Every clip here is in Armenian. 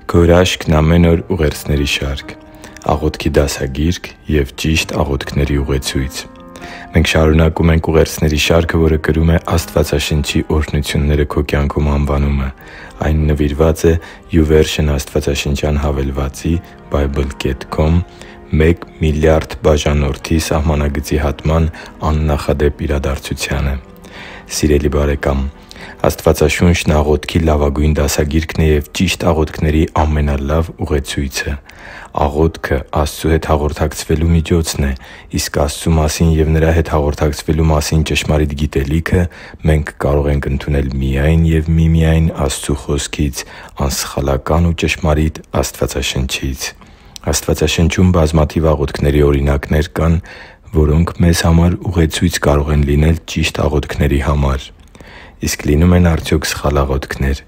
Գորաշքն ամեն օր ուղերձների շարք, աղոթքի դասագիրք և ճիշտ աղոթքների ուղեցույց։ Մենք շարունակում ենք ուղերձների շարքը, որը կրում է «Աստվածաշնչի օրհնությունները քո կյանքում» անվանումը։ Այն նվիրված է YouVersion աստվածաշնչյան հավելվածի Bible.com 1 միլիարդ բաժանորդի սահմանագծի հատման աննախադեպ իրադարձությանը։ Սիրելի՛ բարեկամ, Աստվածաշունչն աղոթքի լավագույն դասագիրքն է և ճիշտ աղոթքների ամենալավ ուղեցույցը։ Աղոթքը Աստծու հետ հաղորդակցվելու միջոցն է, իսկ Աստծու մասին և Նրա հետ հաղորդակցվելու մասին ճշմարիտ գիտելիքը մենք կարող ենք ընդունել միայն և միմիայն Աստծու Խոսքից՝ անսխալական ու ճշմարիտ Աստվածաշնչից։ Աստվածաշնչում բազմաթիվ աղոթքների օրինակներ կան, որոնք մեզ համար ուղեցույց կարող են լինել ճիշտ աղոթքների համար։ Իսկ լինո՞ւմ են արդյոք սխալ աղոթքներ։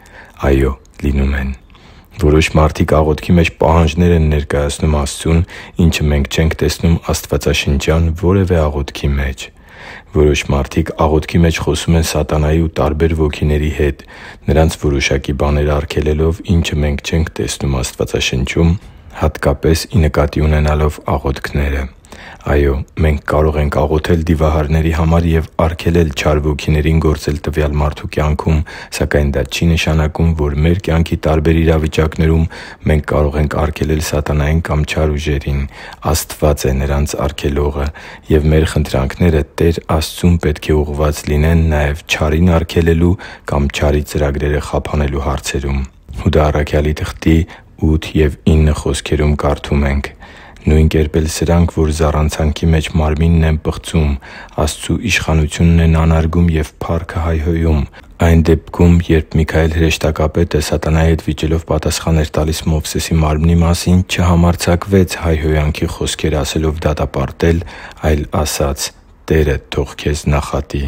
Այո՛, լինում են։ Որոշ մարդիկ աղոթքի մեջ պահանջներ են ներկայացնում Աստծուն, ինչը մենք չենք տեսնում աստվածաշնչյան որևէ աղոթքի մեջ։ Որոշ մարդիկ աղոթքի մեջ խոսում են սատանայի ու տարբեր ոգիների հետ՝ նրանց որոշակի բաներ արգելելով, ինչը մենք չենք տեսնում Աստվածաշնչում, հատկապես ի նկատի ունենալով աղոթքները։ Այո՛, մենք կարող ենք աղոթել դիվահարների համար և արգելել չար ոգիներին գործել տվյալ մարդու կյանքում, սակայն դա չի նշանակում, որ մեր կյանքի տարբեր իրավիճակներում մենք կարող ենք արգելել սատանային կամ չար ուժերին։ Աստված է նրանց արգելողը, և մեր խնդրանքները Տեր Աստծուն պետք է ուղղված լինեն նաև չարին արգելելու կամ չարի ծրագրերը խափանելու հարցերում։ Հուդա առաքյալի 8 և 9 խոսքերում կարդում ենք. «Նույն կերպ էլ սրանք, որ զառանցանքի մեջ մարմինն են պղծում, Աստծու իշխանությունն են անարգում և փառքը հայհոյում։ Այն դեպքում, երբ Միքայել հրեշտակապետը սատանայի հետ վիճելով պատասխան էր տալիս Մովսեսի մարմնի մասին, չհամարձակվեց հայհոյանքի խոսքեր ասելով դատապարտել, այլ ասաց. «Տերը թող քեզ նախատի»։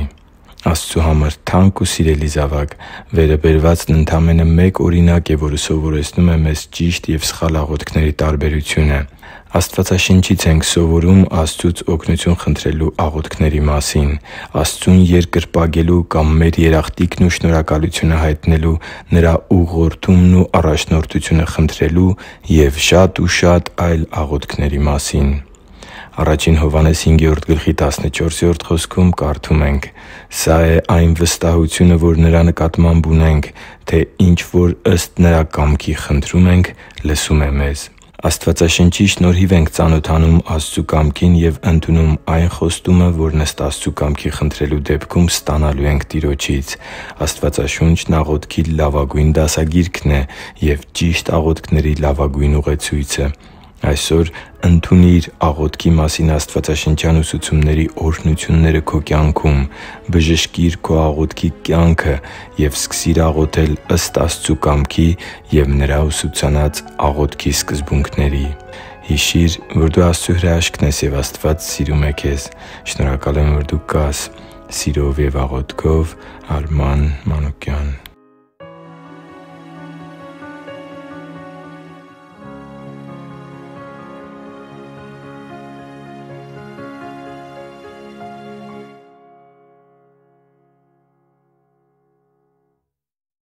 Աստծու համար թանկ ու սիրելի՛ զավակ, վերը բերվածն ընդամենը մեկ օրինակ է, որը սովորեցնում է մեզ ճիշտ և սխալ աղոթքների տարբերությունը։ Աստվածաշնչից ենք սովորում Աստծուց օգնություն խնդրելու աղոթքների մասին, Աստծուն երկրպագելու կամ մեր երախտիկն ու շնորհակալությունը հայտնելու, Նրա ուղղորդումն ու առաջնորդությունը խնդրելու և շատ ու շատ այլ աղոթքների մասին։ Ա Հովհաննես 5.14 խոսքում կարդում ենք. «Սա է այն վստահությունը, որ Նրա նկատմամբ ունենք, թե ինչ որ ըստ Նրա կամքի խնդրում ենք, լսում է մեզ»։ Աստվածաշնչի շնորհիվ ենք ծանոթանում Աստծու կամքին և ընդունում այն խոստումը, որն ըստ Աստծու կամքի խնդրելու դեպքում ստանալու ենք Տիրոջից։ Աստվածաշունչն աղոթքի լավագույն դասագիրքն է և ճիշտ աղոթքների լավագույն ուղեցույցը։ Այսօր ընդունի՛ր աղոթքի մասին աստվածաշնչյան ուսուցումների օրհնությունները քո կյանքում։ Բժշկի՛ր քո աղոթքի կյանքը և սկսի՛ր աղոթել ըստ Աստծու կամքի և Նրա ուսուցանած աղոթքի սկզբունքների։ Հիշի՛ր, որ դու Աստծո հրաշքն ես, և Աստված սիրում է քեզ։ Շնորհակալ եմ, որ դու կա՛ս։ Սիրով և աղոթքով, Արման Մանուկյան։